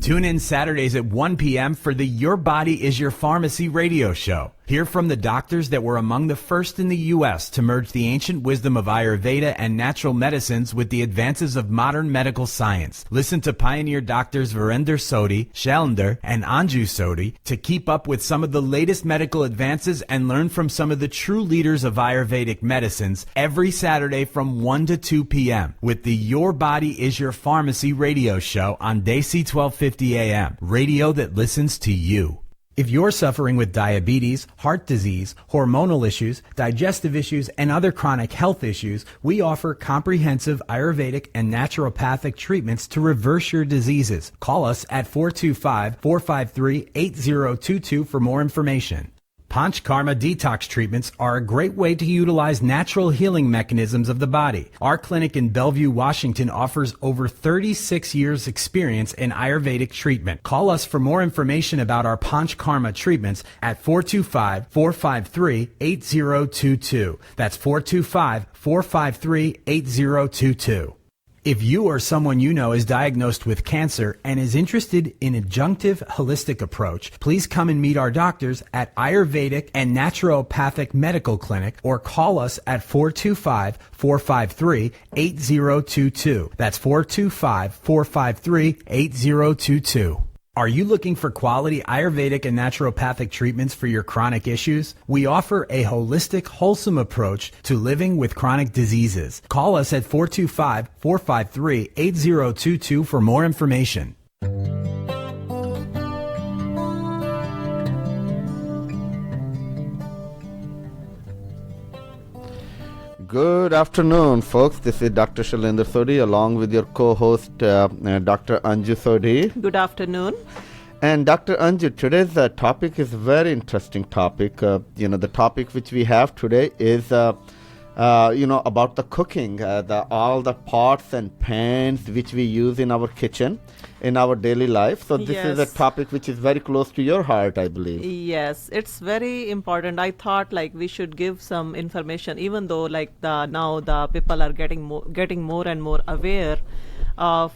Tune in Saturdays at 1 p.m. for the Your Body is Your Pharmacy radio show. Hear from the doctors that were among the first in the U.S. to merge the ancient wisdom of Ayurveda and natural medicines with the advances of modern medical science. Listen to pioneer doctors Sodhi, Shailinder, and Anju Sodhi to keep up with some of the latest medical advances and learn from some of the true leaders of Ayurvedic medicines every Saturday from 1 to 2 p.m. with the Your Body is Your Pharmacy radio show on Desi 1250 a.m. Radio that listens to you. If you're suffering with diabetes, heart disease, hormonal issues, digestive issues, and other chronic health issues, we offer comprehensive Ayurvedic and naturopathic treatments to reverse your diseases. Call us at 425-453-8022 for more information. Panchkarma detox treatments are a great way to utilize natural healing mechanisms of the body. Our clinic in Bellevue, Washington offers over 36 years experience in Ayurvedic treatment. Call us for more information about our Panchkarma treatments at 425-453-8022. That's 425-453-8022. If you or someone you know is diagnosed with cancer and is interested in adjunctive holistic approach, please come and meet our doctors at Ayurvedic and Naturopathic Medical Clinic or call us at 425-453-8022. That's 425-453-8022. Are you looking for quality Ayurvedic and naturopathic treatments for your chronic issues? We offer a holistic, wholesome approach to living with chronic diseases. Call us at 425-453-8022 for more information. Good afternoon, folks. This is Dr. Shailinder Sodhi along with your co-host, Dr. Anju Sodhi. Good afternoon. And Dr. Anju, today's topic is a very interesting topic. The topic which we have today is, about the cooking, all the pots and pans which we use in our kitchen, in our daily life. So this is a topic which is very close to your heart, I believe. Yes, it's very important. I thought we should give some information, even though now the people are getting more and more aware of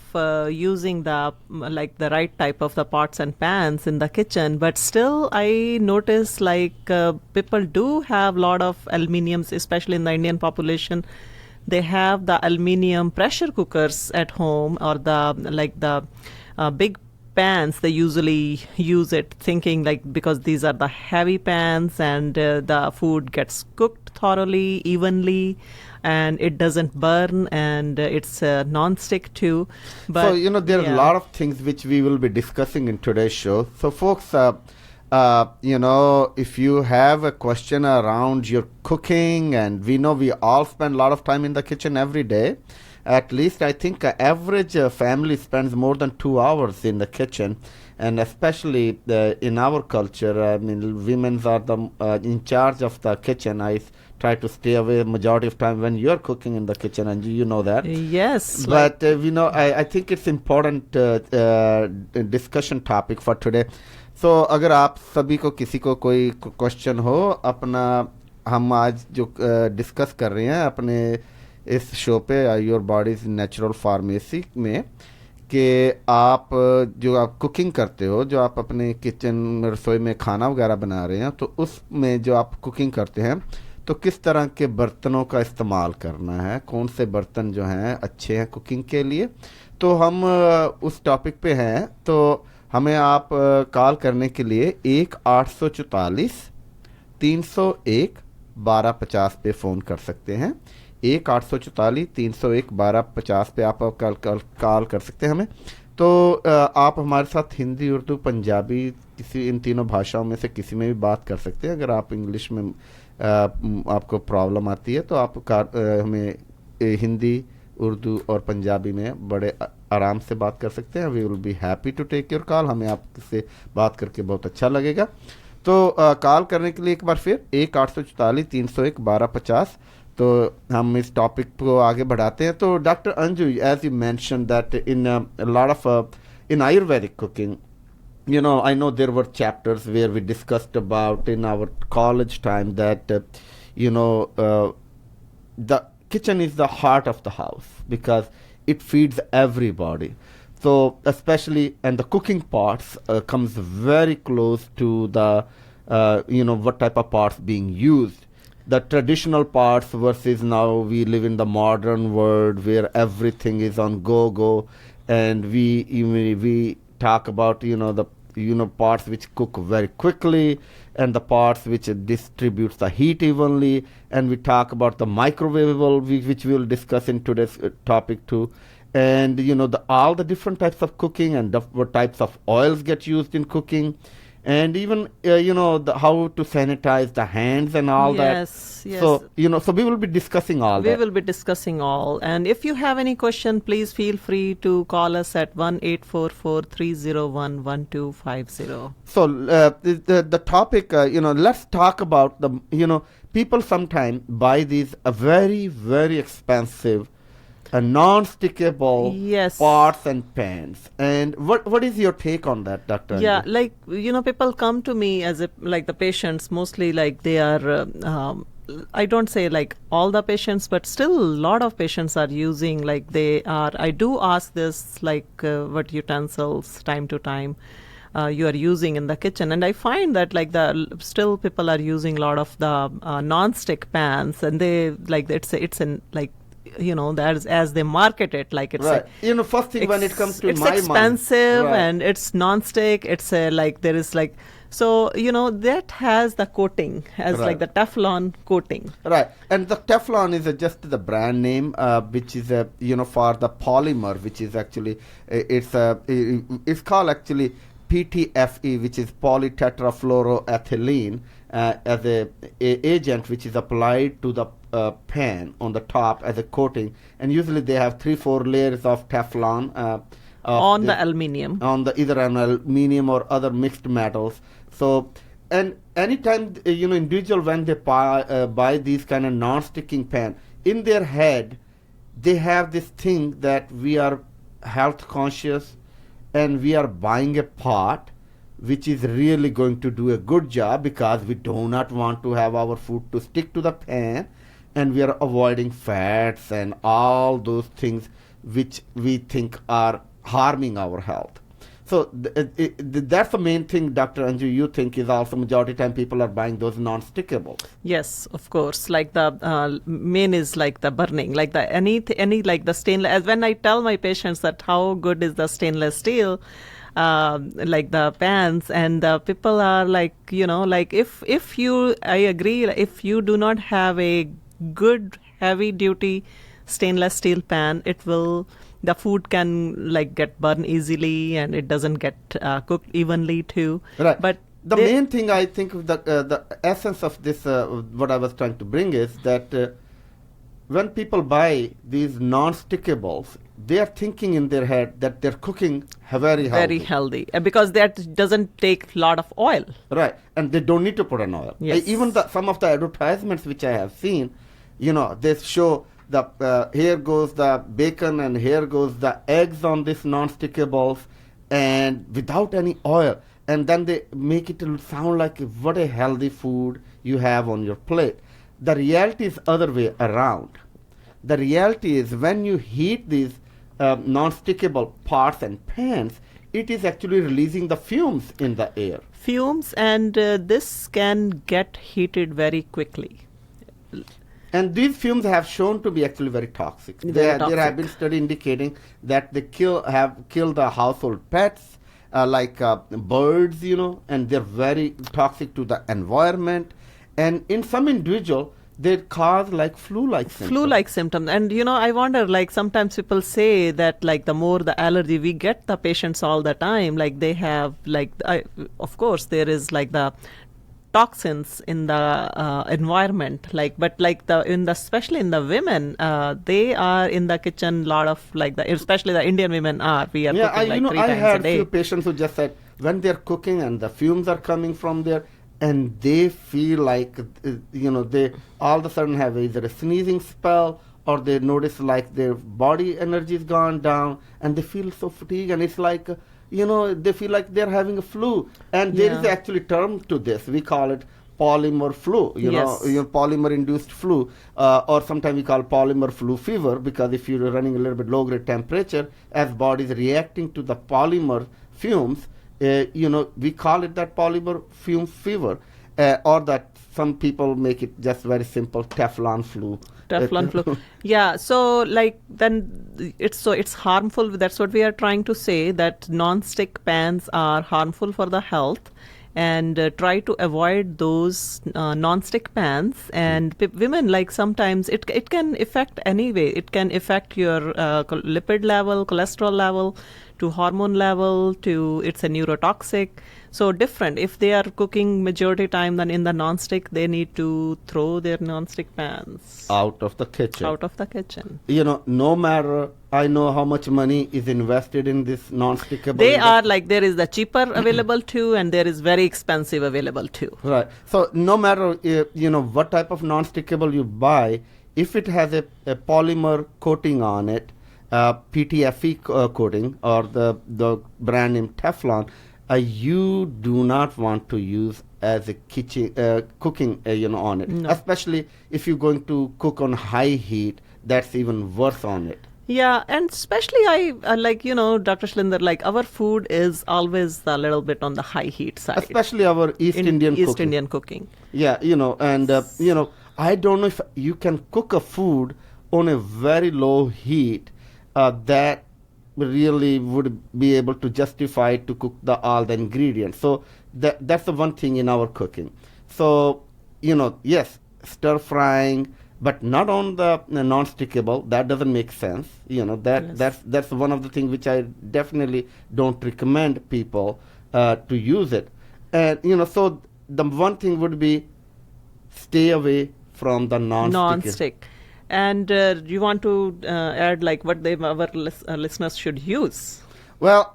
using the right type of the pots and pans in the kitchen, but still I notice people do have a lot of aluminiums, especially in the Indian population. They have the aluminium pressure cookers at home, or the big pans. They usually use it thinking because these are the heavy pans and the food gets cooked thoroughly, evenly, and it doesn't burn, and it's non-stick too. But there are a lot of things which we will be discussing in today's show. So folks, if you have a question around your cooking, and we know we all spend a lot of time in the kitchen every day. At least I think average family spends more than 2 hours in the kitchen, and especially in our culture, women are in charge of the kitchen. I try to stay away majority of time when you're cooking in the kitchen, and you know that. Yes. But I think it's important discussion topic for today. So अगर आप सभी को किसी को कोई question हो अपना, हम आज जो डिस्कस कर रहे हैं अपने इस शो पे योर बॉडीज नेचुरल फार्मेसी में, कि आप जो आप कुकिंग करते हो, जो आप अपने किचन में रसोई में खाना वगैरह बना रहे हैं, तो उसमें जो आप कुकिंग करते हैं तो किस तरह के बर्तनों का इस्तेमाल करना है, कौन से बर्तन जो हैं अच्छे हैं कुकिंग के लिए। तो हम उस टॉपिक पे हैं, तो हमें आप कॉल करने के लिए 1-844-301-1250 पे फ़ोन कर सकते हैं। 1-844-301-1250 पे आप कॉल कर सकते हैं हमें। तो आप हमारे साथ हिंदी, उर्दू, पंजाबी, किसी इन तीनों भाषाओं में से किसी में भी बात कर सकते हैं। अगर आप इंग्लिश में आपको प्रॉब्लम आती है तो आप हमें हिंदी, उर्दू और पंजाबी में बड़े आराम से बात कर सकते हैं। We will be happy to take your call. हमें आपसे बात करके बहुत अच्छा लगेगा। तो कॉल करने के लिए एक बार फिर 1-844-301-1250। तो हम इस टॉपिक को आगे बढ़ाते हैं। तो doctor Anju, as you mention that in lot of in Ayurvedic cooking, I know there were chapters where we discussed about in our college time that, the kitchen is the heart of the house because it feeds everybody. So especially, and the cooking pots comes very close to the, what type of pots being used. The traditional pots versus now we live in the modern world where everything is on go, and we talk about, pots which cook very quickly, and the pots which distributes the heat evenly, and we talk about the microwavable, which we will discuss in today's topic too. And all the different types of cooking and what types of oils get used in cooking, and even how to sanitize the hands and all that. Yes. So so we will be discussing all that. We will be discussing all. And if you have any question, please feel free to call us at 1-844-301-1250. So the topic, let's talk about the, people sometimes buy these very, very expensive non-stickable Yes. pots and pans. And what is your take on that, Dr. Yeah, Anju? like, people come to me as like the patients, mostly like they are, I don't say like all the patients, but still a lot of patients are using, like I do ask this, like what utensils time to time you are using in the kitchen. And I find that like still people are using a lot of the non-stick pans, and they like, it's in like, that's as they market it, like it's Right. First thing when it comes to it's my mind. expensive, Right. and it's non-stick. It's like there is like, so that has the coating as Right. like the Teflon coating. Right, and the Teflon is just the brand name, which is for the polymer, which is actually it's called actually PTFE, which is polytetrafluoroethylene, as a agent which is applied to the pan on the top as a coating, and usually they have 3-4 layers of Teflon On the aluminium. on the either an aluminium or other mixed metals. So, and anytime individual when they buy these kind of non-sticking pan, in their head they have this thing that we are health conscious and we are buying a pot which is really going to do a good job because we do not want to have our food to stick to the pan, and we are avoiding fats and all those things which we think are harming our health. So that's the main thing, Dr. Anju, you think is also majority time people are buying those non-stickables. Yes, of course. Like the main is like the burning, like the any like the stainless. As when I tell my patients that how good is the stainless steel, like the pans, and the people are like, like if you, I agree, if you do not have a good heavy duty stainless steel pan, the food can like get burned easily, and it doesn't get cooked evenly too. Right. But the main thing I think the essence of this, what I was trying to bring is that when people buy these non-stickables, they are thinking in their head that they're cooking very healthy. Very healthy, because that doesn't take a lot of oil. Right, and they don't need to put an oil. Yes. Even some of the advertisements which I have seen, they show the here goes the bacon and here goes the eggs on this non-stickables, and without any oil, and then they make it sound like what a healthy food you have on your plate. The reality is other way around. The reality is when you heat these non-stickable pots and pans, it is actually releasing the fumes in the air. Fumes, and this can get heated very quickly. And these fumes have shown to be actually very toxic. There have been studies indicating that they have killed the household pets, like birds, and they're very toxic to the environment. And in some individual, they cause like flu-like symptoms. Flu-like symptoms. And, I wonder, like sometimes people say that like the more the allergy, we get the patients all the time, like they have like, of course, there is like the toxins in the environment, like, but like especially in the women, they are in the kitchen, lot of like especially the Indian women are, we are cooking like 3 I times had a day. few patients who just said when they're cooking and the fumes are coming from there, and they feel like, they all of a sudden have either a sneezing spell, or they notice like their body energy is gone down, and they feel so fatigued, and it's like, they feel like they're having a flu. And there is actually term to this. We call it polymer flu, Yes. polymer induced flu, or sometimes we call polymer flu fever, because if you're running a little bit low grade temperature, as body is reacting to the polymer fumes, we call it that polymer fume fever, or that some people make it just very simple Teflon flu. Teflon flu. Yeah, so like then it's harmful. That's what we are trying to say, that non-stick pans are harmful for the health, and try to avoid those non-stick pans. And women, like sometimes it can affect anyway. It can affect your lipid level, cholesterol level, to hormone level, to it's a neurotoxic. So different. If they are cooking majority time than in the non-stick, they need to throw their non-stick pans Out of the kitchen. out of the kitchen. No matter, I know how much money is invested in this non-stickable. They are like, there is the cheaper available too, and there is very expensive available too. Right. So no matter what type of non-stickable you buy, if it has a polymer coating on it, PTFE coating, or the brand name Teflon, you do not want to use as a kitchen cooking on it. No. Especially if you're going to cook on high heat, that's even worse on it. Yeah, and especially I like, Dr. Shailinder, like our food is always a little bit on the high heat side. Especially our East Indian East cooking. Indian cooking. Yeah, and I don't know if you can cook a food on a very low heat that really would be able to justify to cook all the ingredients. So that's the one thing in our cooking. So yes, stir frying, but not on the non-stickable. That doesn't make sense. Yes. That's one of the things which I definitely don't recommend people to use it. And so the one thing would be stay away from the Non-stick. And you want to add like what our listeners should use? Well,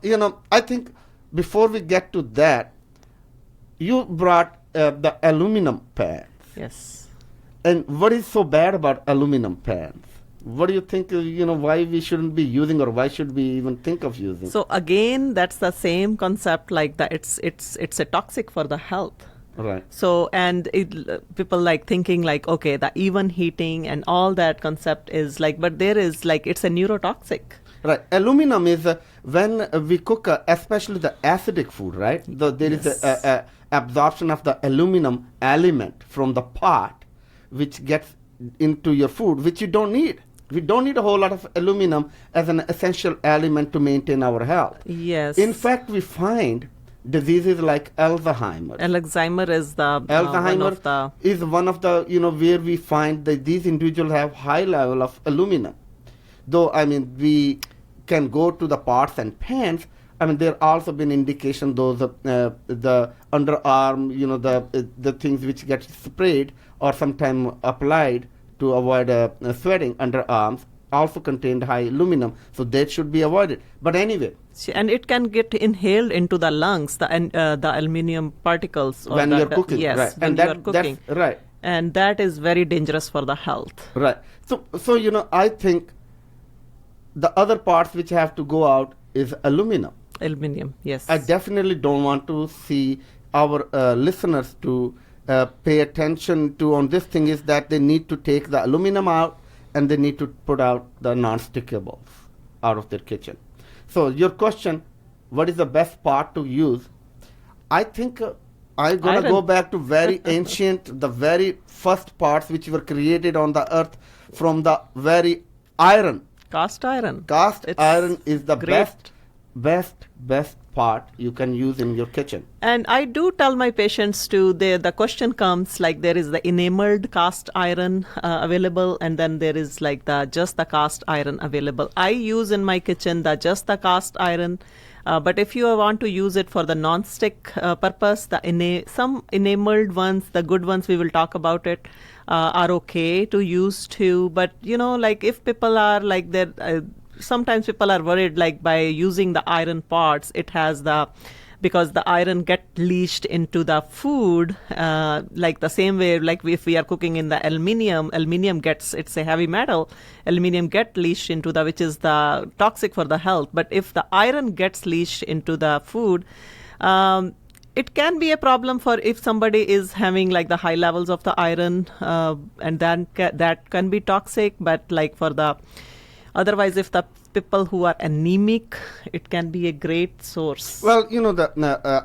I think before we get to that, you brought the aluminum pans. Yes. And what is so bad about aluminum pans? What do you think, why we shouldn't be using, or why should we even think of using? So again, that's the same concept, like that it's a toxic for the health. Right. So, and people like thinking like, okay, the even heating and all that concept is like, but there is like, it's a neurotoxic. Right. Aluminum is when we cook, especially the acidic food, right? There is Yes. a absorption of the aluminum element from the pot, which gets into your food, which you don't need. We don't need a whole lot of aluminum as an essential element to maintain our health. Yes. In fact, we find diseases like Alzheimer's. Alzheimer is the Alzheimer one of the is one of the, where we find that these individuals have high level of aluminum. Though, we can go to the pots and pans. There also been indication those the underarm, the things which get sprayed or sometimes applied to avoid sweating underarms also contained high aluminum, so that should be avoided. But anyway, and it can get inhaled into the lungs, the aluminum particles. Or when you're cooking, yes, right? when And you are cooking. that's right. And that is very dangerous for the health. Right. So I think the other parts which have to go out is aluminum. Aluminum, yes. I definitely don't want to see our listeners to pay attention to on this thing, is that they need to take the aluminum out and they need to put out the non-stickables out of their kitchen. So your question, what is the best part to use? I think I'm going to Iron. go back to very ancient, the very first parts which were created on the earth from the very iron. Cast iron. Cast It's iron is the great. best part you can use in your kitchen. And I do tell my patients too, the question comes like there is the enameled cast iron available, and then there is like just the cast iron available. I use in my kitchen just the cast iron. But if you want to use it for the non-stick purpose, some enameled ones, the good ones, we will talk about it, are okay to use too. But like if people are like that, sometimes people are worried like by using the iron pots, it has because the iron get leached into the food, like the same way, like if we are cooking in the aluminium gets, it's a heavy metal, aluminium get leached into which is the toxic for the health. But if the iron gets leached into the food, it can be a problem for if somebody is having like the high levels of the iron, and then that can be toxic. But like for the otherwise, if the people who are anemic, it can be a great source. Well,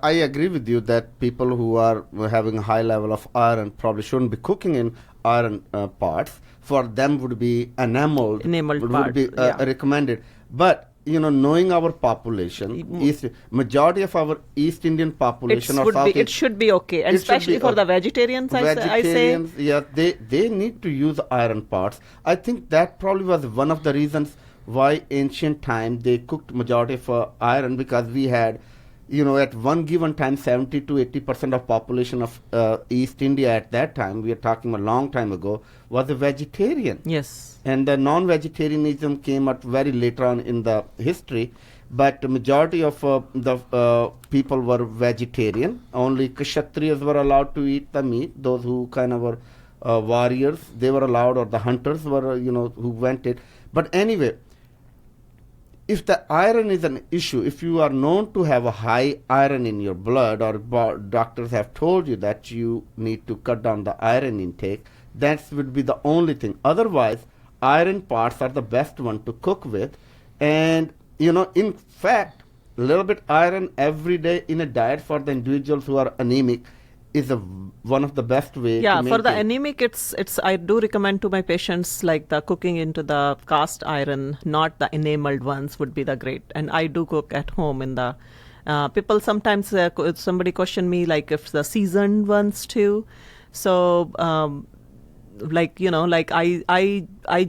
I agree with you that people who are having a high level of iron probably shouldn't be cooking in iron parts. For them would be enameled Enameled would part, be yeah. recommended. But knowing our population, majority of our East Indian population or South It should be okay, and it should especially be for the vegetarians. I say. vegetarians, yeah, they need to use iron parts. I think that probably was one of the reasons why ancient time they cooked majority of iron, because we had, at one given time 70 to 80% of population of East India at that time, we are talking a long time ago, was a vegetarian. Yes. And the non-vegetarianism came out very later on in the history, but the majority of the people were vegetarian. Only Kshatriyas were allowed to eat the meat. Those who kind of were warriors, they were allowed, or the hunters were, who went it. But anyway, if the iron is an issue, if you are known to have a high iron in your blood, or doctors have told you that you need to cut down the iron intake, that would be the only thing. Otherwise, iron parts are the best one to cook with. And, in fact, a little bit iron every day in a diet for the individuals who are anemic is one of the best way. Yeah, to for the maintain. anemic, it's I do recommend to my patients like the cooking into the cast iron, not the enameled ones would be the great. And I do cook at home in the. People sometimes somebody question me like if the seasoned ones too. So I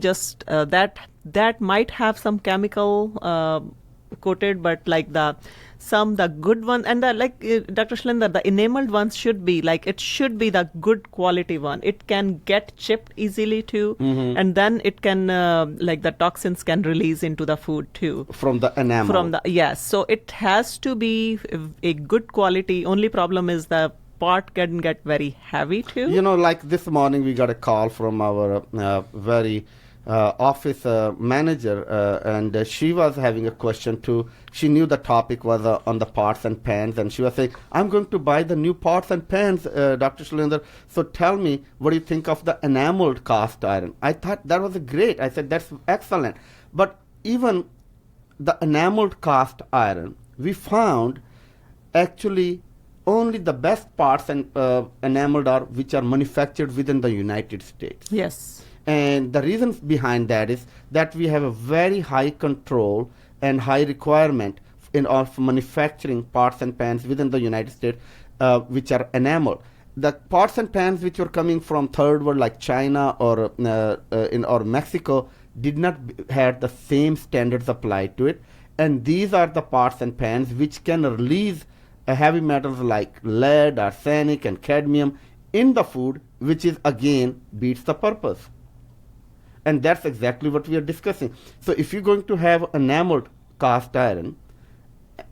just that might have some chemical coated, but like the good one, and Dr. Shailinder, the enameled ones should be like, it should be the good quality one. It can get chipped easily too, and then it can the toxins can release into the food too from the enamel. Yes, so it has to be a good quality. Only problem is the part can get very heavy too. Like this morning we got a call from our very office manager, and she was having a question too. She knew the topic was on the pots and pans, and she was saying, I'm going to buy the new pots and pans, Dr. Shailinder. So tell me, what do you think of the enameled cast iron? I thought that was great. I said, that's excellent. But even the enameled cast iron, we found actually only the best parts and enameled are which are manufactured within the United States. Yes. And the reasons behind that is that we have a very high control and high requirement of manufacturing pots and pans within the United States, which are enameled. The pots and pans which were coming from third world like China or Mexico did not have the same standards applied to it. And these are the pots and pans which can release heavy metals like lead, arsenic, and cadmium in the food, which is again beats the purpose. And that's exactly what we are discussing. So if you're going to have enameled cast iron,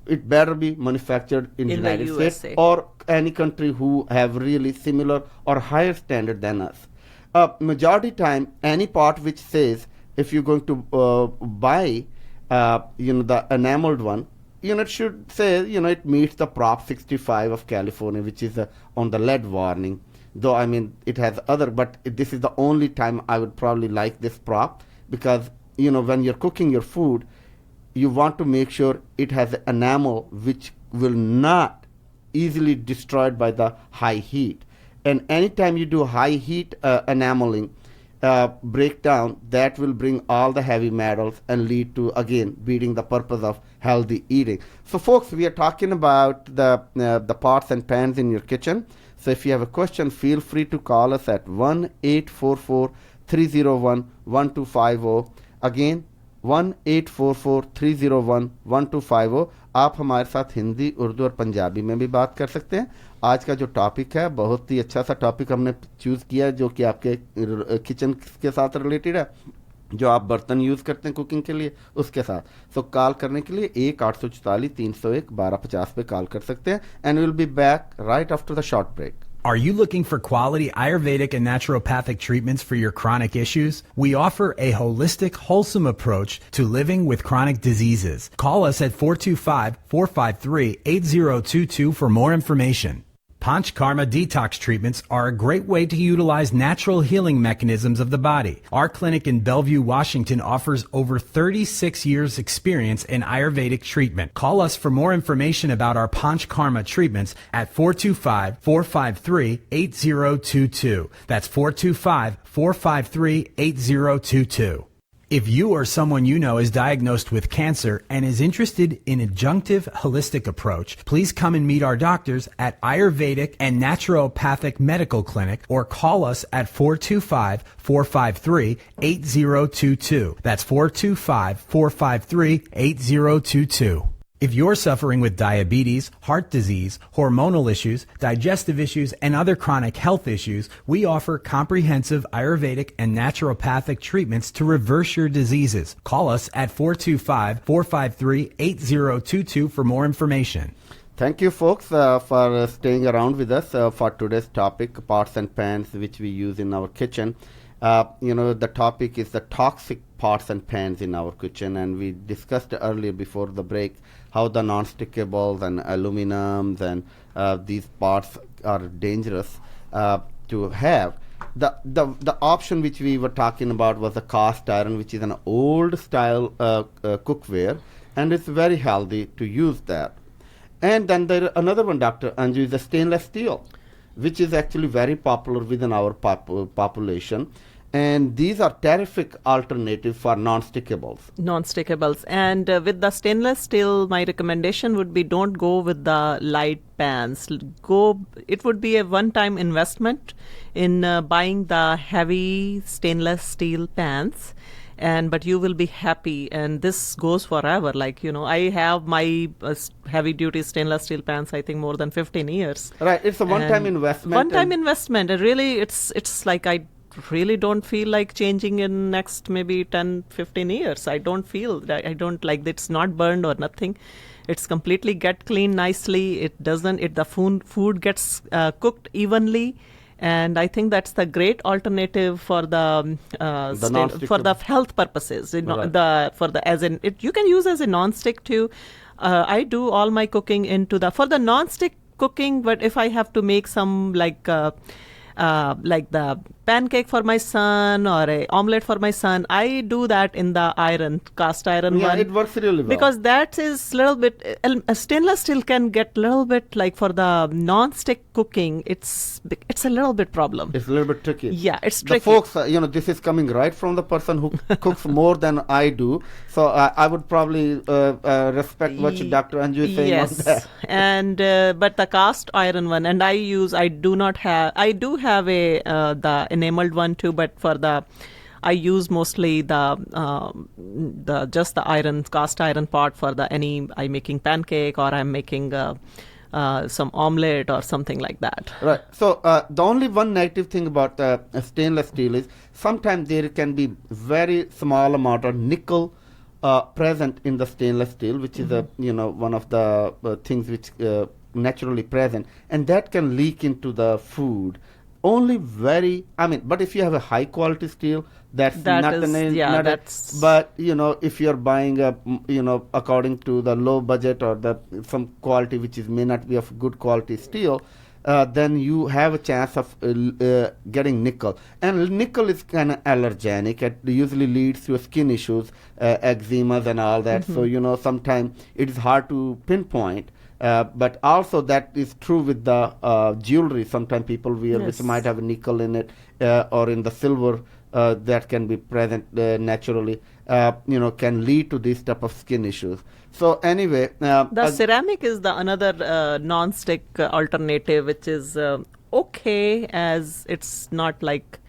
it better be manufactured in the United States or any country who have really similar or higher standard than us. Majority time, any pot which says if you're going to buy, the enameled one, it should say, it meets the Prop 65 of California, which is on the lead warning. Though, I mean, it has other, but this is the only time I would probably like this prop, because, when you're cooking your food, you want to make sure it has an enamel which will not easily destroyed by the high heat. And anytime you do high heat enameling breakdown, that will bring all the heavy metals and lead to, again, beating the purpose of healthy eating. So, folks, we are talking about the pots and pans in your kitchen. So if you have a question, feel free to call us at 1-844-301-1250. Again, 1-844-301-1250. आप हमारे साथ हिंदी, उर्दू और पंजाबी में भी बात कर सकते हैं. आज का जो टॉपिक है, बहुत ही अच्छा सा टॉपिक हमने चूज़ किया, जो कि आपके किचन के साथ रिलेटेड है, जो आप बर्तन यूज़ करते हैं कुकिंग के लिए, उसके साथ. सो कॉल करने के लिए 1-844-301-1250 पे कॉल कर सकते हैं. And will be back right after the short break. Are you looking for quality Ayurvedic and naturopathic treatments for your chronic issues? We offer a holistic, wholesome approach to living with chronic diseases. Call us at 425-453-8022 for more information. Panchkarma detox treatments are a great way to utilize natural healing mechanisms of the body. Our clinic in Bellevue, Washington offers over 36 years experience in Ayurvedic treatment. Call us for more information about our Panchkarma treatments at 425-453-8022. That's 425-453-8022. If you or someone you know is diagnosed with cancer and is interested in adjunctive holistic approach, please come and meet our doctors at Ayurvedic and Naturopathic Medical Clinic or call us at 425-453-8022. That's 425-453-8022. If you're suffering with diabetes, heart disease, hormonal issues, digestive issues, and other chronic health issues, we offer comprehensive Ayurvedic and naturopathic treatments to reverse your diseases. Call us at 425-453-8022 for more information. Thank you, folks, for staying around with us for today's topic, pots and pans which we use in our kitchen. The topic is the toxic pots and pans in our kitchen, and we discussed earlier before the break how the non-stickables and aluminums and these pots are dangerous to have. The option which we were talking about was the cast iron, which is an old style cookware, and it's very healthy to use that. And then there another one, Dr. Anju, is the stainless steel, which is actually very popular within our population. And these are terrific alternatives for non-stickables. Non-stickables. And with the stainless steel, my recommendation would be don't go with the light pans. It would be a one-time investment in buying the heavy stainless steel pans. But you will be happy, and this goes forever. I have my heavy duty stainless steel pans, I think more than 15 years. Right, it's a one-time investment. One-time investment. And really, it's like I really don't feel like changing in next maybe 10-15 years. I don't feel that. I don't like it's not burned or nothing. It's completely get clean nicely. The food gets cooked evenly. And I think that's the great alternative for the for the health purposes. You can use as a non-stick too. I do all my cooking for the non-stick cooking. But if I have to make some like the pancake for my son or a omelette for my son, I do that in the cast iron one. Yeah, it works really well. Because that is little bit, stainless steel can get little bit like for the non-stick cooking, it's a little bit problem. It's a little bit tricky. Yeah, it's tricky. The folks, this is coming right from the person who cooks more than I do. So I would probably respect what Dr. Anju is saying on that. And but the cast iron one, and I do have the enameled one too, but I use mostly the cast iron pot for I'm making pancake or I'm making some omelette or something like that. Right. So the only one negative thing about stainless steel is sometimes there can be very small amount of nickel present in the stainless steel, which is one of the things which naturally present, and that can leak into the food. But if you have a high quality steel, that's but if you're buying according to the low budget or some quality which may not be of good quality steel, then you have a chance of getting nickel. And nickel is kind of allergenic. It usually leads to skin issues, eczemas and all that. Mm-hmm. So, sometimes it is hard to pinpoint. But also that is true with the jewelry. Sometimes people wear which might have a nickel in it or in the silver that can be present naturally, can lead to these type of skin issues. So anyway, the ceramic is the another non-stick alternative, which is okay, as it's not like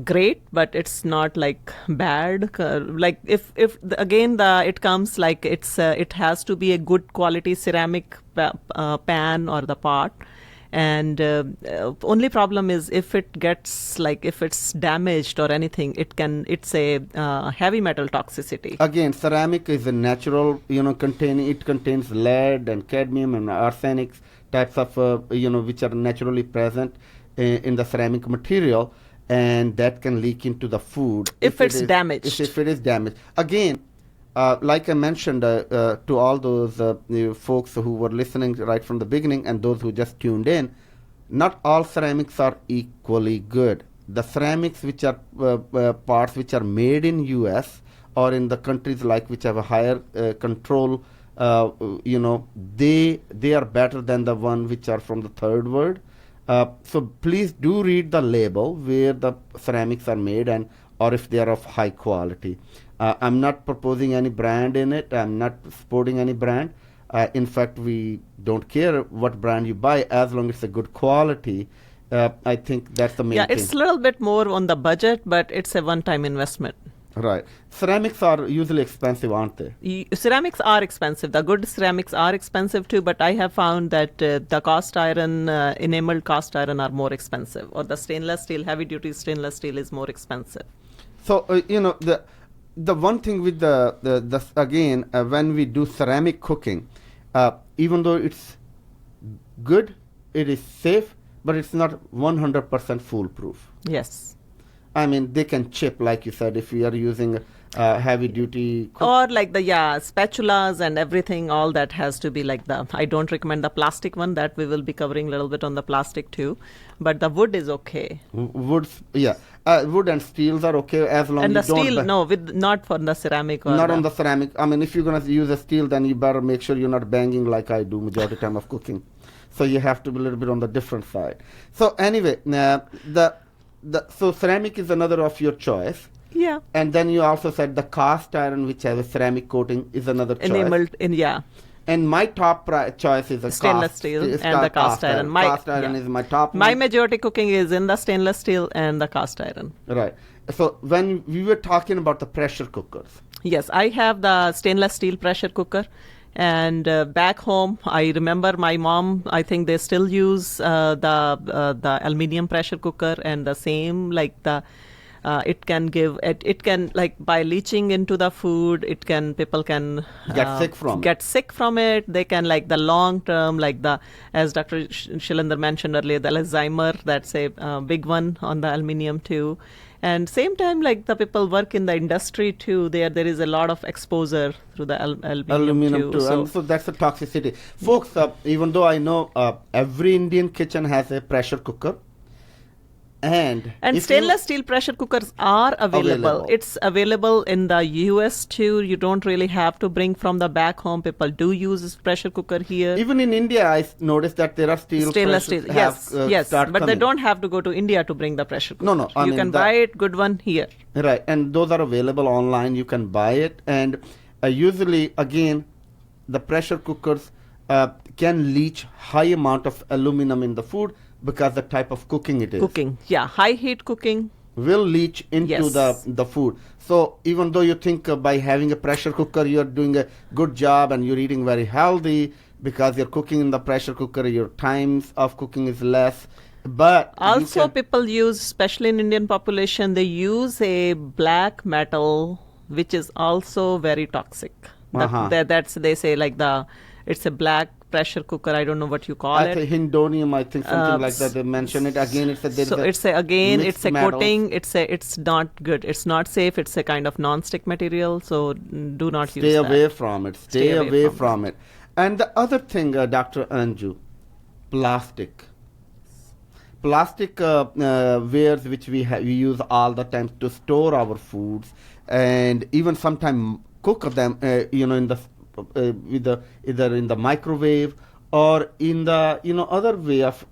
great, but it's not like bad. Like if it comes like it has to be a good quality ceramic pan or the pot, And only problem is if it gets if it's damaged or anything, it's a heavy metal toxicity. Again, ceramic is a natural, it contains lead and cadmium and arsenic types of, which are naturally present in the ceramic material, and that can leak into the food if it's damaged. If it is damaged. Again, like I mentioned to all those folks who were listening right from the beginning and those who just tuned in, not all ceramics are equally good. The ceramics which are parts which are made in US or in the countries which have a higher control, they are better than the one which are from the third world. So please do read the label where the ceramics are made or if they are of high quality. I'm not proposing any brand in it. I'm not supporting any brand. In fact, we don't care what brand you buy as long as it's a good quality. I think that's the main thing. Yeah, it's a little bit more on the budget, but it's a one-time investment. Right. Ceramics are usually expensive, aren't they? Ceramics are expensive. The good ceramics are expensive too, but I have found that the cast iron, enameled cast iron are more expensive, or the stainless steel, heavy-duty stainless steel is more expensive. So, the one thing with the again, when we do ceramic cooking, even though it's good, it is safe, but it's not 100% foolproof. Yes. I mean, they can chip, like you said, if we are using heavy-duty... Or spatulas and everything, all that has to be I don't recommend the plastic one, that we will be covering a little bit on the plastic too. But the wood is okay. Wood and steels are okay as long as you don't... And the steel, not for the ceramic. Not on the ceramic. I mean, if you're going to use a steel, then you better make sure you're not banging like I do majority of time of cooking. So you have to be a little bit on the different side. So anyway, so ceramic is another of your choice. Yeah. And then you also said the cast iron, which has a ceramic coating, is another choice. Enameled And my top choice is stainless steel and the cast iron. Cast iron is my top. My majority cooking is in the stainless steel and the cast iron. Right. So when we were talking about the pressure cookers. Yes, I have the stainless steel pressure cooker. And back home, I remember my mom, I think they still use the aluminum pressure cooker, and the same, it can by leaching into the food, people can get sick from it. They can the long term, as Dr. Shailinder mentioned earlier, the Alzheimer, that's a big one on the aluminum too. And same time, the people work in the industry too, there is a lot of exposure through the aluminum too. So that's the toxicity. Folks, even though I know every Indian kitchen has a pressure cooker, and stainless steel pressure cookers are available. It's available in the US too. You don't really have to bring from the back home. People do use this pressure cooker here. Even in India, I noticed that there are stainless steel. Yes, but they don't have to go to India to bring the pressure cooker. No. You can buy it, good one, here. Right, and those are available online. You can buy it, and usually, again, the pressure cookers can leach high amount of aluminum in the food, because the type of cooking it is. High heat cooking will leach into the food. So even though you think by having a pressure cooker you're doing a good job and you're eating very healthy because you're cooking in the pressure cooker, your times of cooking is less. But also people use, especially in Indian population, they use a black metal which is also very toxic. They say it's a black pressure cooker. I don't know what you call it. Hindonium, I think something like that. They mention it again. It's a coating. It's not good. It's not safe. It's a kind of non-stick material. So do not use that. Stay away from it. Stay away from it. And the other thing, Dr. Anju, plastic. Plastic wares which we use all the time to store our foods, and even sometimes cook them. In the either in the microwave or in the other way of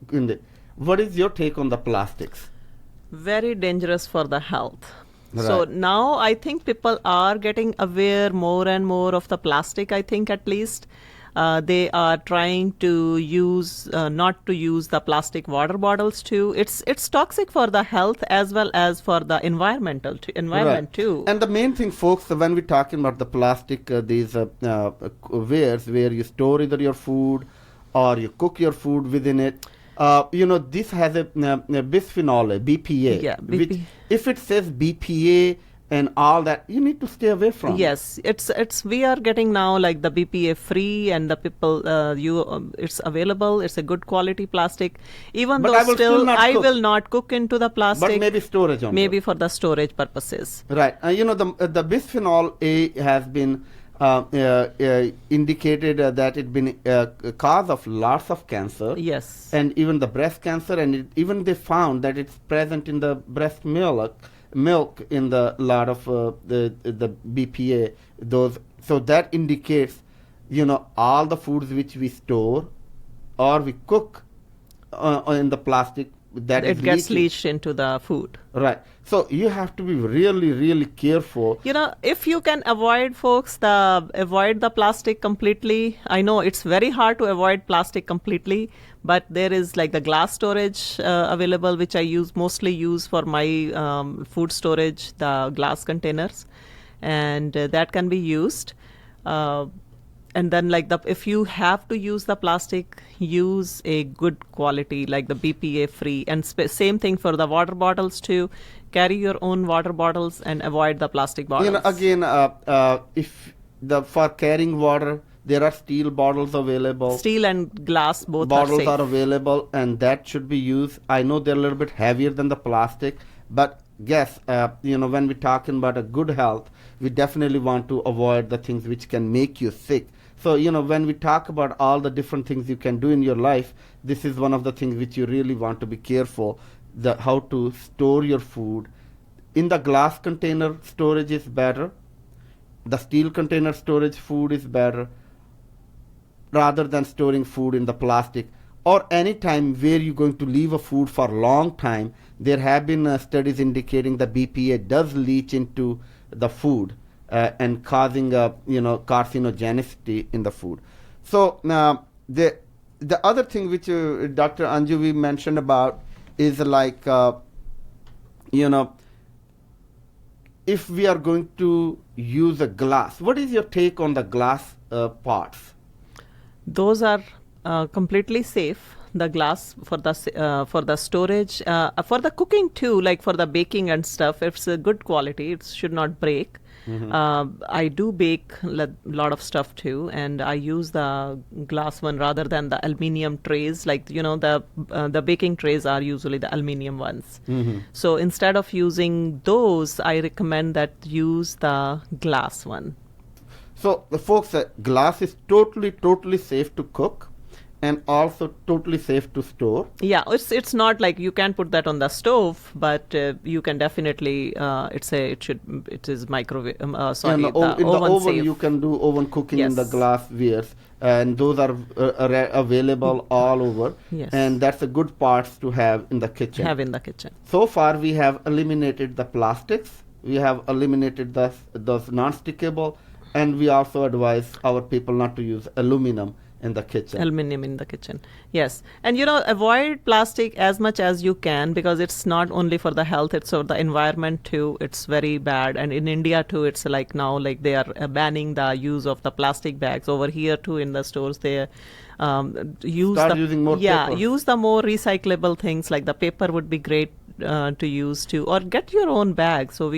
what is your take on the plastics? Very dangerous for the health. Right. So now I think people are getting aware more and more of the plastic. I think at least they are trying to use not to use the plastic water bottles too. It's toxic for the health as well as for the environment too. And the main thing, folks, when we're talking about the plastic, these wares where you store either your food or you cook your food within it, This has a bisphenol A, BPA. Yeah, Which, BP. if it says BPA and all that, you need to stay away from. Yes, it's we are getting now like the BPA free, and the people it's available. It's a good quality plastic. Even But though I will still not I cook. will not cook into the plastic. But maybe storage on maybe for the storage purposes. Right. The bisphenol A has been indicated that it been a cause of lots of cancer. Yes. And even the breast cancer, and even they found that it's present in the breast milk in the lot of the BPA. So that indicates, all the foods which we store or we cook in the plastic, that it is gets leaching. leached into the food. Right. So you have to be really, really careful. If you can avoid, folks, avoid the plastic completely. I know it's very hard to avoid plastic completely, but there is like the glass storage available, which I mostly use for my food storage, the glass containers, and that can be used. And then if you have to use the plastic, use a good quality, like the BPA free. And same thing for the water bottles too. Carry your own water bottles and avoid the plastic bottles. Again, for carrying water, there are steel bottles available. Steel and glass both bottles are safe. are available, and that should be used. I know they're a little bit heavier than the plastic, but yes, when we're talking about a good health, we definitely want to avoid the things which can make you sick. So, when we talk about all the different things you can do in your life, this is one of the things which you really want to be careful, how to store your food. In the glass container, storage is better. The steel container storage food is better, rather than storing food in the plastic. Or any time where you're going to leave a food for a long time, there have been studies indicating that BPA does leach into the food. And causing carcinogenicity in the food. So the other thing which Dr. Anju we mentioned about is if we are going to use a glass, what is your take on the glass pots? Those are completely safe. The glass for the storage, for the cooking too, like for the baking and stuff, it's a good quality. It should not break. Mm-hmm. I do bake a lot of stuff too, and I use the glass one rather than the aluminium trays. The baking trays are usually the aluminium ones. Mm-hmm. So instead of using those, I recommend that use the glass one. So folks, glass is totally safe to cook, and also totally safe to store. Yeah, it's not like you can put that on the stove, but you can definitely it is microwave. In the oven you can do oven cooking. Yes. In the glasswares, and those are available all over. Yes. And that's a good parts to have in the kitchen. So far we have eliminated the plastics. We have eliminated those non-stickable, and we also advise our people not to use aluminum in the kitchen. Aluminum in the kitchen, yes. And avoid plastic as much as you can, because it's not only for the health, it's for the environment too. It's very bad. And in India too, it's now they are banning the use of the plastic bags. Over here too, in the stores, they using more paper. Use the more recyclable things, like the paper would be great to use too, or get your own bag. So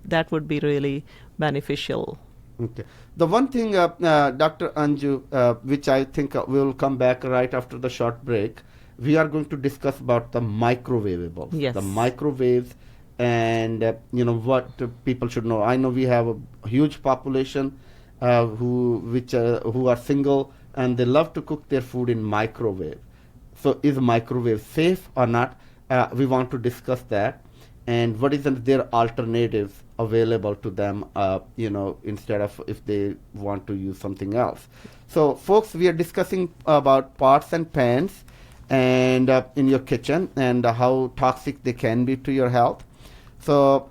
that would be really beneficial. Okay. The one thing, Dr. Anju, which I think we will come back right after the short break, we are going to discuss about the microwavables. Yes. The microwaves, and what people should know. I know we have a huge population who are single, and they love to cook their food in microwave. So is microwave safe or not? We want to discuss that, and what is their alternatives available to them, instead of if they want to use something else. So folks, we are discussing about pots and pans and in your kitchen, and how toxic they can be to your health. So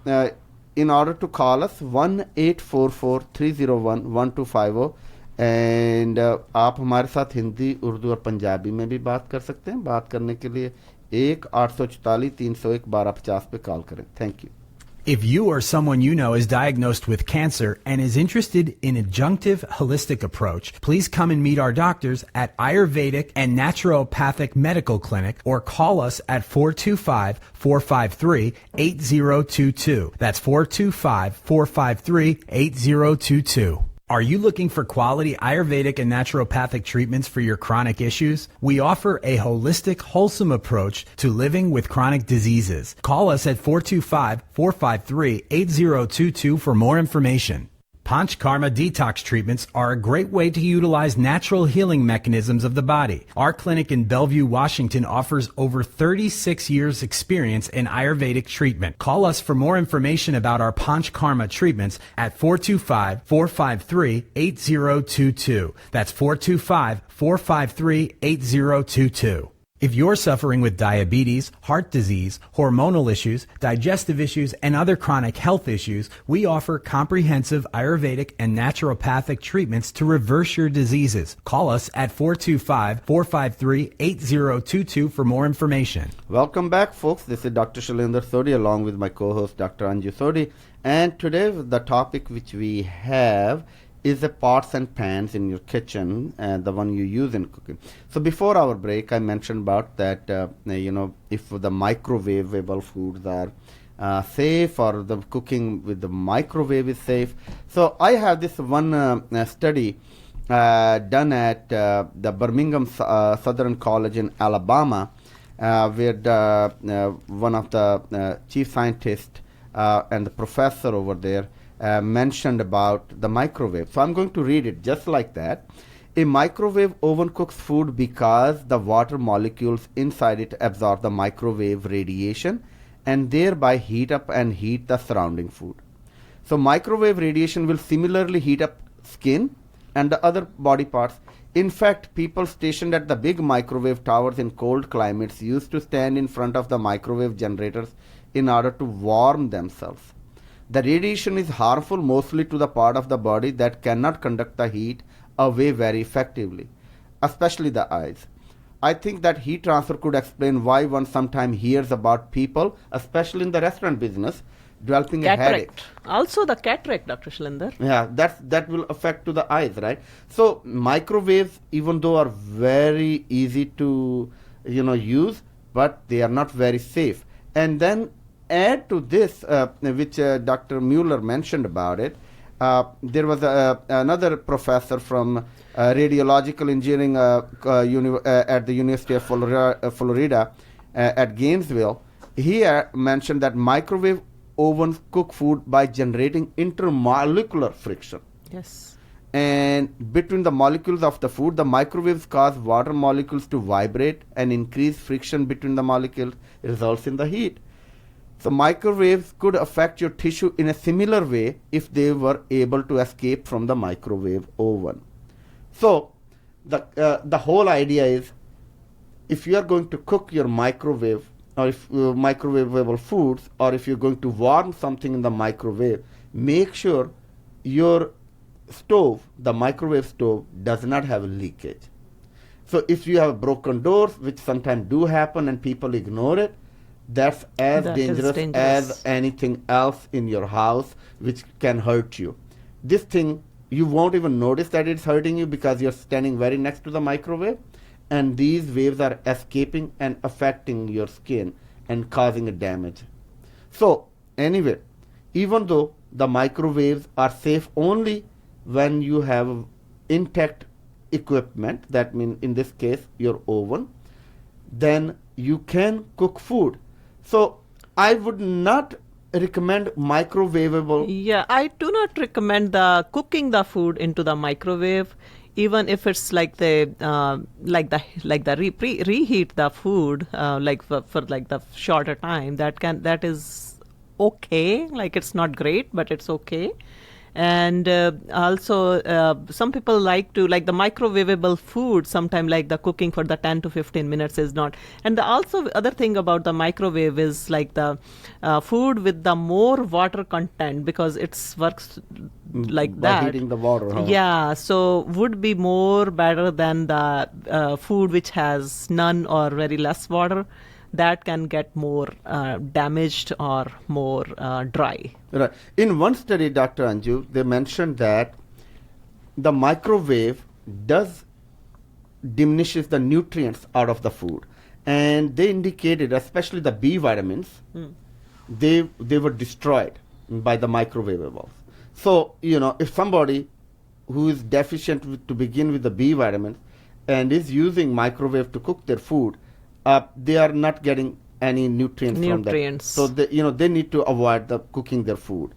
in order to call us, 1-844-301-1250, and आप हमारे साथ हिंदी, उर्दू और पंजाबी में भी बात कर सकते हैं. बात करने के लिए 1-844-301-1250 पे कॉल करें. Thank you. If you or someone you know is diagnosed with cancer and is interested in adjunctive holistic approach, please come and meet our doctors at Ayurvedic and Naturopathic Medical Clinic or call us at 425-453-8022. That's 425-453-8022. Are you looking for quality Ayurvedic and naturopathic treatments for your chronic issues? We offer a holistic, wholesome approach to living with chronic diseases. Call us at 425-453-8022 for more information. Panchkarma detox treatments are a great way to utilize natural healing mechanisms of the body. Our clinic in Bellevue, Washington offers over 36 years experience in Ayurvedic treatment. Call us for more information about our Panchkarma treatments at 425-453-8022. That's 425-453-8022. If you're suffering with diabetes, heart disease, hormonal issues, digestive issues, and other chronic health issues, we offer comprehensive Ayurvedic and naturopathic treatments to reverse your diseases. Call us at 425-453-8022 for more information. Welcome back, folks. This is Dr. Shailinder Sodhi along with my co-host Dr. Anju Sodhi. And today the topic which we have is the pots and pans in your kitchen and the one you use in cooking. So before our break, I mentioned about that, if the microwavable foods are safe or the cooking with the microwave is safe. So I have this one study done at the Birmingham Southern College in Alabama, where one of the chief scientists and the professor over there mentioned about the microwave. So I'm going to read it just like that. A microwave oven cooks food because the water molecules inside it absorb the microwave radiation and thereby heat up and heat the surrounding food. So microwave radiation will similarly heat up skin and the other body parts. In fact, people stationed at the big microwave towers in cold climates used to stand in front of the microwave generators in order to warm themselves. The radiation is harmful mostly to the part of the body that cannot conduct the heat away very effectively, especially the eyes. I think that heat transfer could explain why one sometimes hears about people, especially in the restaurant business, developing a headache. Also the cataract, Dr. Shailinder. Yeah, that will affect to the eyes, right? So microwaves, even though are very easy to use, but they are not very safe. And then add to this, which Dr. Mueller mentioned about it, there was another professor from radiological engineering at the University of Florida at Gainesville. He mentioned that microwave ovens cook food by generating intermolecular friction. Yes. And between the molecules of the food, the microwaves cause water molecules to vibrate and increase friction between the molecules, results in the heat. So microwaves could affect your tissue in a similar way if they were able to escape from the microwave oven. So the whole idea is, if you are going to cook your microwave or if microwavable foods, or if you're going to warm something in the microwave, make sure your stove, the microwave stove, does not have leakage. So if you have broken doors, which sometimes do happen and people ignore it, that's as dangerous as anything else in your house which can hurt you. This thing, you won't even notice that it's hurting you because you're standing very next to the microwave, and these waves are escaping and affecting your skin and causing a damage. So anyway, even though the microwaves are safe only when you have intact equipment, that means in this case your oven, then you can cook food. So I would not recommend microwavable. Yeah, I do not recommend the cooking the food into the microwave, even if it's like the reheat the food for like the shorter time. That is okay. Like, it's not great, but it's okay. And also some people like to, like the microwavable food, sometimes like the cooking for the 10 to 15 minutes is not. And the also other thing about the microwave is like the food with the more water content, because it works like by that. heating the water. Huh? Yeah, so would be more better than the food which has none or very less water. that can get more damaged or more dry. Right. In one study, Dr. Anju, they mentioned that the microwave does diminishes the nutrients out of the food, and they indicated, especially the B vitamins, they were destroyed by the microwavables. So if somebody who is deficient to begin with the B vitamins and is using microwave to cook their food, they are not getting any nutrients from that. So they need to avoid the cooking their food.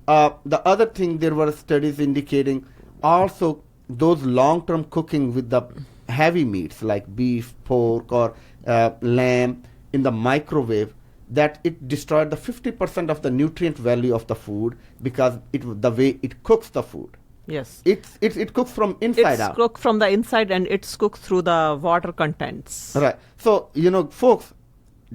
The other thing, there were studies indicating also those long-term cooking with the heavy meats like beef, pork, or lamb in the microwave, that it destroyed the 50% of the nutrient value of the food because the way it cooks the food. Yes. It cooks from inside out. It's cooked from the inside and it's cooked through the water contents. Right. So, folks,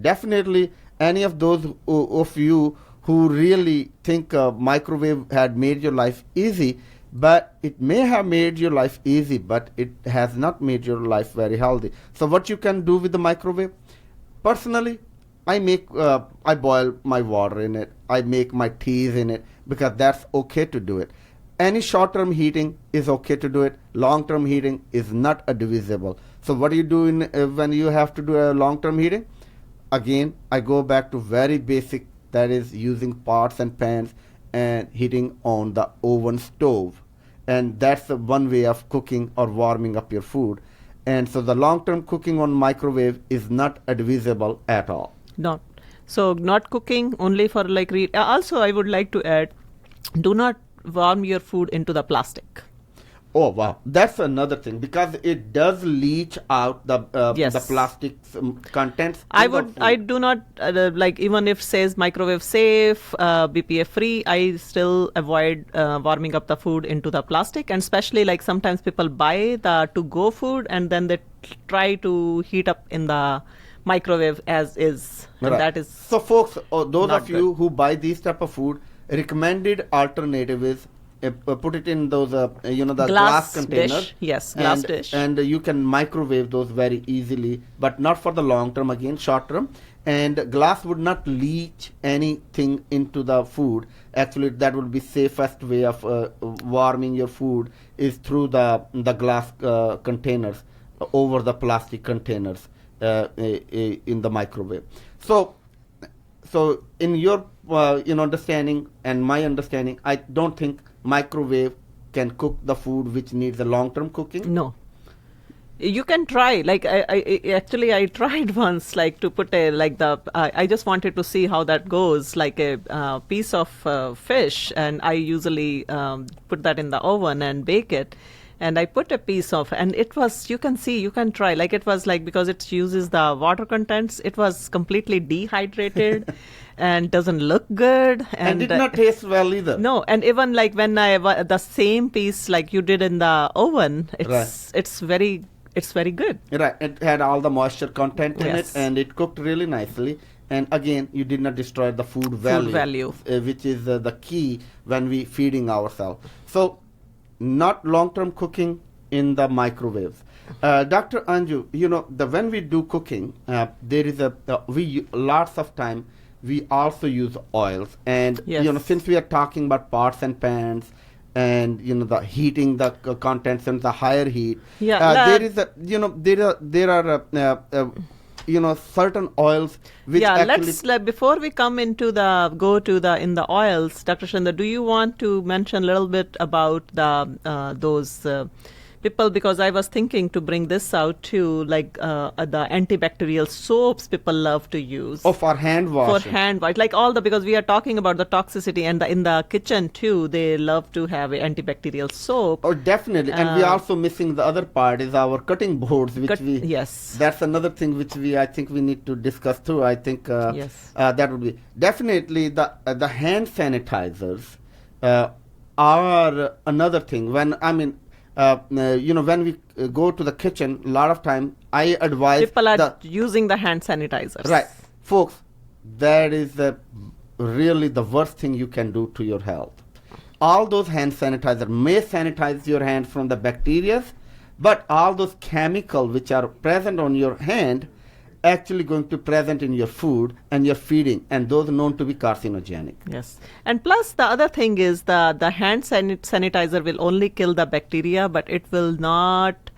definitely any of those of you who really think microwave had made your life easy, but it may have made your life easy, but it has not made your life very healthy. So what you can do with the microwave? Personally, I boil my water in it. I make my teas in it because that's okay to do it. Any short-term heating is okay to do it. Long-term heating is not divisible. So what do you do when you have to do a long-term heating? Again, I go back to very basic, that is using pots and pans and heating on the oven stove. And that's the one way of cooking or warming up your food. And so the long-term cooking on microwave is not divisible at all. Not. So not cooking only for also I would like to add, do not warm your food into the plastic. Oh wow, that's another thing, because it does leach out the plastic contents. I do not even if says microwave safe, BPA free, I still avoid warming up the food into the plastic. And especially like sometimes people buy the to go food and then they try to heat up in the microwave as is. And right. That is so folks, those of you good. who buy these type of food, recommended alternative is put it in those the glass containers. Dish. Yes, glass dish. And you can microwave those very easily, but not for the long term, again short term. And glass would not leach anything into the food. Actually, that would be safest way of warming your food is through the glass containers over the plastic containers in the microwave. So in your understanding and my understanding, I don't think microwave can cook the food which needs a long-term cooking. No. You can try. Like I tried once, like to put I just wanted to see how that goes, like a piece of fish, and I usually put that in the oven and bake it. And I put a piece of, and it was, you can try, like it was like, because it uses the water contents, it was completely dehydrated and doesn't look good. And did not taste well either. No, and even like when the same piece like you did in the oven, it's very good. Right, it had all the moisture content in Yes. it, and it cooked really nicely. And again, you did not destroy the food value. Which is the key when we feeding ourselves. So, not long-term cooking in the microwaves. Dr. Anju, when we do cooking, there is lots of time we also use oils, and Yes. Since we are talking about pots and pans, and the heating the contents and the higher heat, there is there are certain oils which actually. Before we come into in the oils, Dr. Shailinder, do you want to mention a little bit about those people, because I was thinking to bring this out too, like the antibacterial soaps people love to use. Oh, for hand washing. For hand wash, like because we are talking about the toxicity, and in the kitchen too, they love to have an antibacterial soap. Oh, definitely. And we also missing the other part is our cutting boards, which yes. That's another thing which I think we need to discuss too. I think yes. That would be definitely the hand sanitizers are another thing. When when we go to the kitchen, a lot of time I advise people are using the hand sanitizers. Right, folks, that is really the worst thing you can do to your health. All those hand sanitizer may sanitize your hand from the bacteria, but all those chemicals which are present on your hand actually going to present in your food and you're feeding, and those are known to be carcinogenic. Yes. And plus the other thing is the hand sanitizer will only kill the bacteria, but it will not,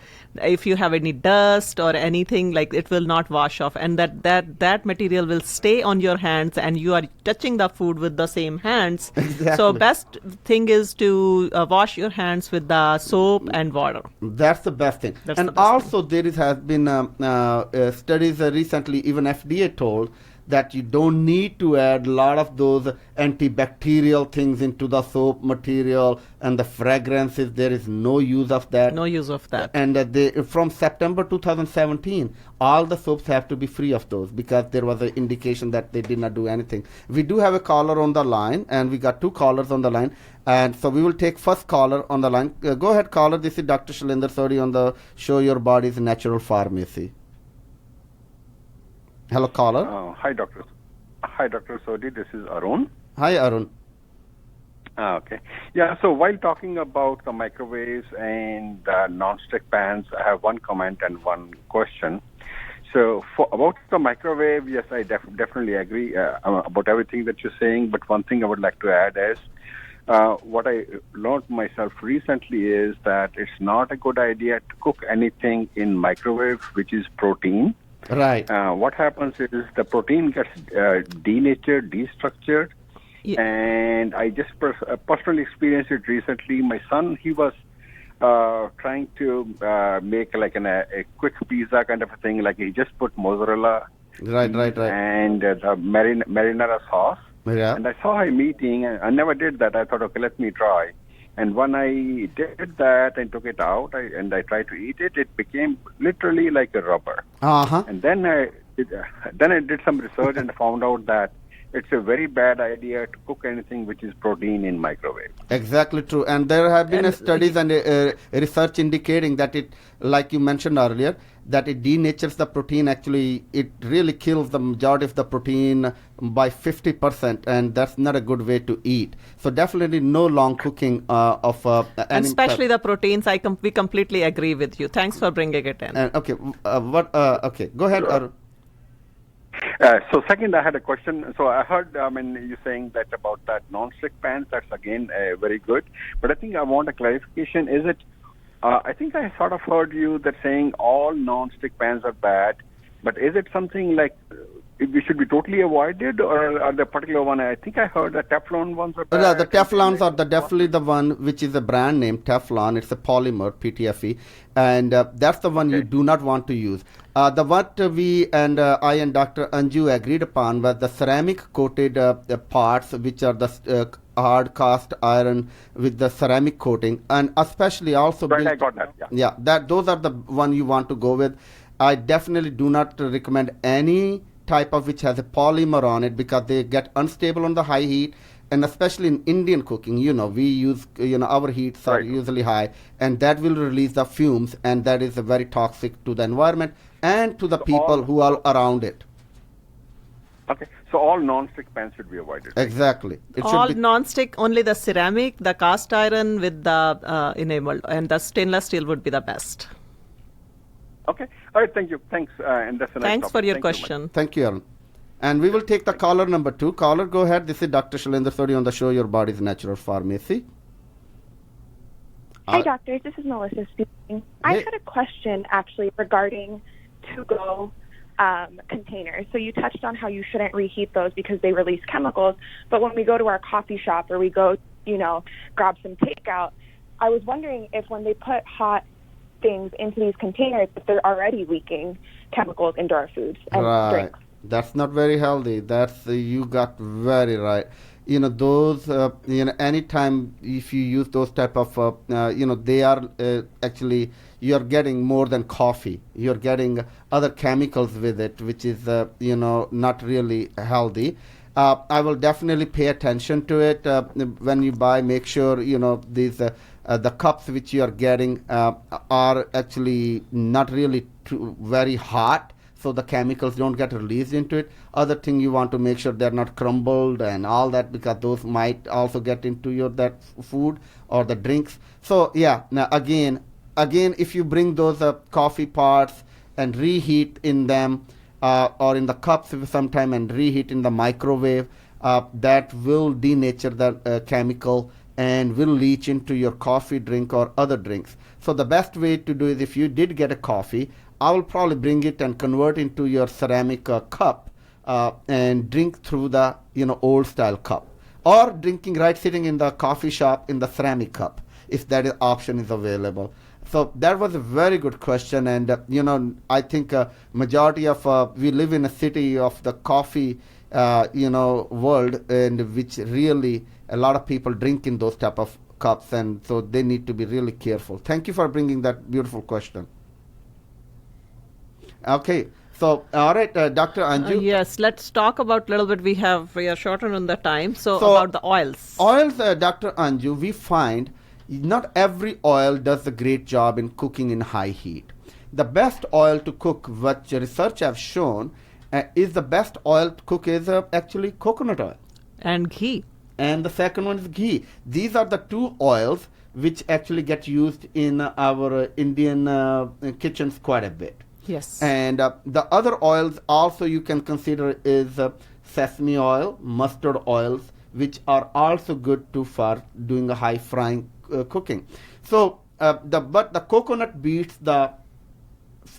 if you have any dust or anything, like it will not wash off, and that material will stay on your hands, and you are touching the food with the same hands. Exactly. So best thing is to wash your hands with the soap and water. That's the best thing. That's And the best also has been studies recently, even FDA told that you don't need to add a lot of those antibacterial things into the soap material and the fragrances. There is no use of that. No use of that. And from September 2017, all the soaps have to be free of those, because there was an indication that they did not do anything. We do have a caller on the line, and we got 2 callers on the line. And so we will take first caller on the line. Go ahead, caller. This is Dr. Shailinder Sodhi on the show Your Body's Natural Pharmacy. Hello, caller. Hi, Dr. Sodhi. This is Arun. Hi, Arun. Okay. Yeah, so while talking about the microwaves and non-stick pans, I have one comment and one question. So about the microwave, yes, I definitely agree about everything that you're saying, but one thing I would like to add is what I learned myself recently is that it's not a good idea to cook anything in microwave which is protein. Right. What happens is the protein gets denatured, destructured, and I just personally experienced it recently. My son, he was trying to make like a quick pizza kind of a thing, like he just put mozzarella Right. and the marinara sauce. Yeah. And I saw him eating, and I never did that. I thought, okay, let me try. And when I did that and took it out, and I tried to eat it, it became literally like a rubber. Uh-huh. And then I did some research and found out that it's a very bad idea to cook anything which is protein in microwave. Exactly true. And there have been studies and research indicating that it, like you mentioned earlier, that it denatures the protein. Actually, it really kills the majority of the protein by 50%, and that's not a good way to eat. So definitely no long cooking of and especially the proteins. We completely agree with you. Thanks for bringing it in. Okay, okay, go ahead. Sure. So second, I had a question. So I heard, you saying that about that non-stick pans. That's again very good. But I think I want a clarification. Is it? I think I sort of heard you that saying all non-stick pans are bad. But is it something like we should be totally avoided, or are there particular one? I think I heard the Teflon ones are bad. Yeah, the Teflons are definitely the one which is a brand name, Teflon. It's a polymer, PTFE, and that's the one you do not want to use. What we and I and Dr. Anju agreed upon was the ceramic coated parts, which are the hard cast iron with the ceramic coating, and especially also right, I got that. Yeah, those are the one you want to go with. I definitely do not recommend any type of which has a polymer on it, because they get unstable on the high heat, and especially in Indian cooking, we use, our heats are usually high, and that will release the fumes, and that is very toxic to the environment and to the people who are around it. Okay, so all non-stick pans should be avoided. Exactly. All non-stick, only the ceramic, the cast iron with the enameled, and the stainless steel would be the best. Okay. All right. Thank you. Thanks. And that's a nice Thanks topic. for your question. Thank you, Aaron. And we will take the caller number 2. Caller, go ahead. This is Dr. Shailinder Sodhi on the show Your Body's Natural Pharmacy. Hi, doctors. This is Melissa speaking. I had a question, actually, regarding to-go containers. So you touched on how you shouldn't reheat those because they release chemicals. But when we go to our coffee shop or we go, grab some takeout, I was wondering if when they put hot things into these containers, if they're already leaking chemicals into our foods and drinks. That's not very healthy. That's you got very right. Those anytime if you use those type of they are actually, you're getting more than coffee. You're getting other chemicals with it, which is not really healthy. I will definitely pay attention to it when you buy. Make sure these the cups which you are getting are actually not really very hot, so the chemicals don't get released into it. Other thing, you want to make sure they're not crumbled and all that, because those might also get into that food or the drinks. So yeah, now again, if you bring those coffee pots and reheat in them, or in the cups sometime and reheat in the microwave, that will denature the chemical and will leach into your coffee drink or other drinks. So the best way to do is, if you did get a coffee, I will probably bring it and convert into your ceramic cup and drink through the old style cup, or drinking right sitting in the coffee shop in the ceramic cup, if that option is available. So that was a very good question, and I think majority of we live in a city of the coffee world, and which really a lot of people drink in those type of cups, and so they need to be really careful. Thank you for bringing that beautiful question. Okay, so all right, Dr. Anju. Yes, let's talk about a little bit. We are shorter on the time, so about the oils. Oils, Dr. Anju, we find not every oil does a great job in cooking in high heat. The best oil to cook, what research have shown, is the best oil to cook is actually coconut oil. And ghee. And the second one is ghee. These are the two oils which actually get used in our Indian kitchens quite a bit. Yes. And the other oils also you can consider is sesame oil, mustard oils, which are also good for doing a high frying cooking. So but the coconut beats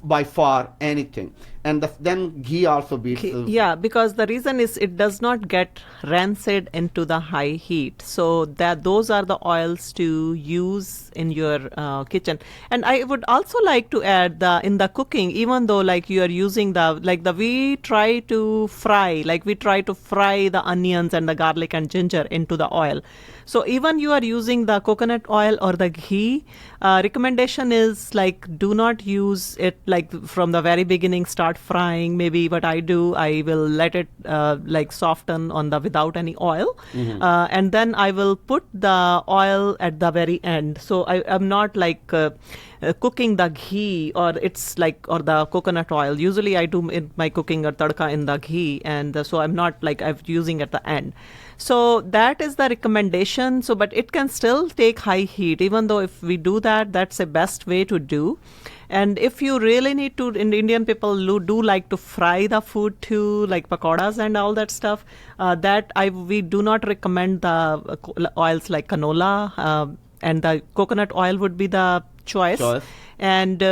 by far anything, and then ghee also beats. Yeah, because the reason is it does not get rancid into the high heat, so that those are the oils to use in your kitchen. And I would also like to add in the cooking, even though like you are using we try to fry the onions and the garlic and ginger into the oil. So even you are using the coconut oil or the ghee, recommendation is like do not use it like from the very beginning, start frying. Maybe what I do, I will let it soften on without any oil, and then I will put the oil at the very end. So I'm not cooking the ghee or the coconut oil. Usually I do in my cooking or tadka in the ghee, and so I'm not I'm using at the end. So that is the recommendation. So, but it can still take high heat, even though if we do that, that's the best way to do. And if you really need to, in Indian people do like to fry the food too, like pakoras and all that stuff, we do not recommend the oils like canola, and the coconut oil would be the choice. And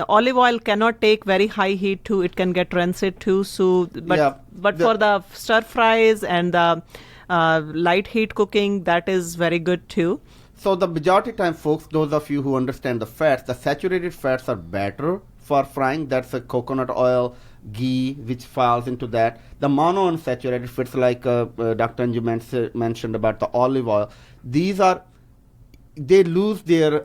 olive oil cannot take very high heat too. It can get rancid too. So, but for the stir fries and the light heat cooking, that is very good too. So the majority time, folks, those of you who understand the fats, the saturated fats are better for frying. That's a coconut oil, ghee, which falls into that. The monounsaturated fats, like Dr. Anju mentioned about the olive oil, they lose their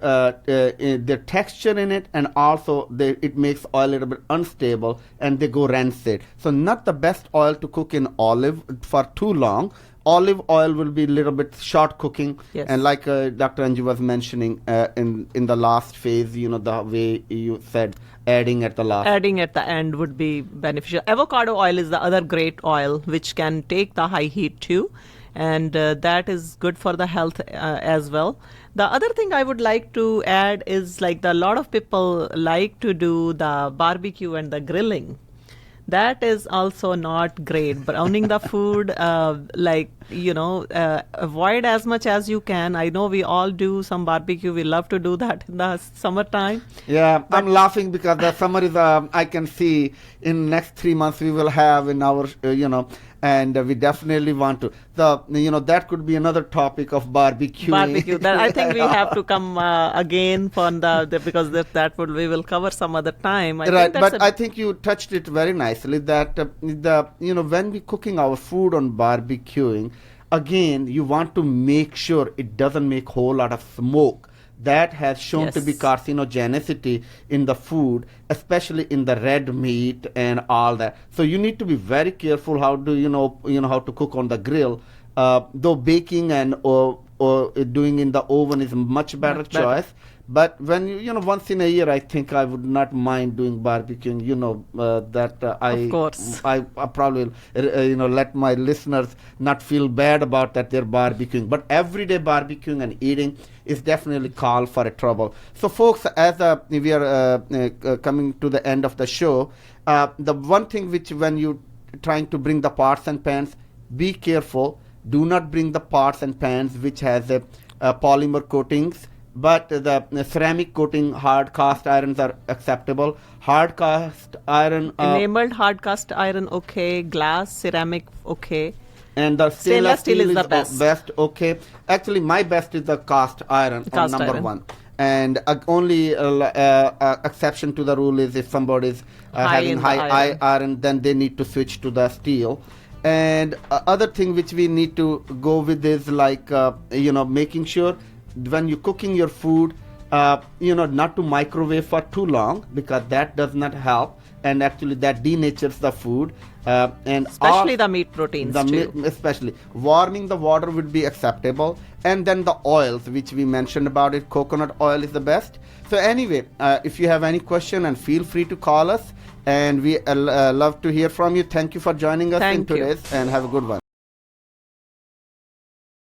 texture in it, and also it makes oil a little bit unstable, and they go rancid. So not the best oil to cook in olive for too long. Olive oil will be a little bit short cooking, yes. And like Dr. Anju was mentioning in the last phase, the way you said, adding at the end would be beneficial. Avocado oil is the other great oil which can take the high heat too, and that is good for the health as well. The other thing I would like to add is a lot of people like to do the barbecue and the grilling. That is also not great. Browning the food, avoid as much as you can. I know we all do some barbecue. We love to do that in the summertime. Yeah, I'm laughing because the summer is, I can see in next 3 months we will have in our, and we definitely want to. That could be another topic of barbecue. That I think we have to come again for because we will cover some other time. I think you touched it very nicely that when we cooking our food on barbecuing, again you want to make sure it doesn't make whole lot of smoke. That has shown to be carcinogenicity in the food, especially in the red meat and all that. So you need to be very careful how to how to cook on the grill. Though baking and or doing in the oven is a much better choice, But when once in a year, I think I would not mind doing barbecuing. Of course. I probably let my listeners not feel bad about that they're barbecuing. But everyday barbecuing and eating is definitely call for a trouble. So, folks, as we are coming to the end of the show, the one thing which when you trying to bring the pots and pans, be careful. Do not bring the pots and pans which has polymer coatings. But the ceramic coating hard cast irons are acceptable. Hard cast iron... enameled hard cast iron, okay. Glass, ceramic, okay. And the Stainless steel is the best. Okay. Actually, my best is the cast iron, Cast number iron. one. And only exception to the rule is if somebody is having in the high iron. iron, then they need to switch to the steel. And other thing which we need to go with is like, making sure when you're cooking your food, not to microwave for too long, because that does not help. And actually that denatures the food. And Especially the meat proteins too. Especially warming the water would be acceptable. And then the oils which we mentioned about it, coconut oil is the best. So anyway, if you have any question, and feel free to call us, and we love to hear from you. Thank you for joining us in Thank you. today's, and have a good one.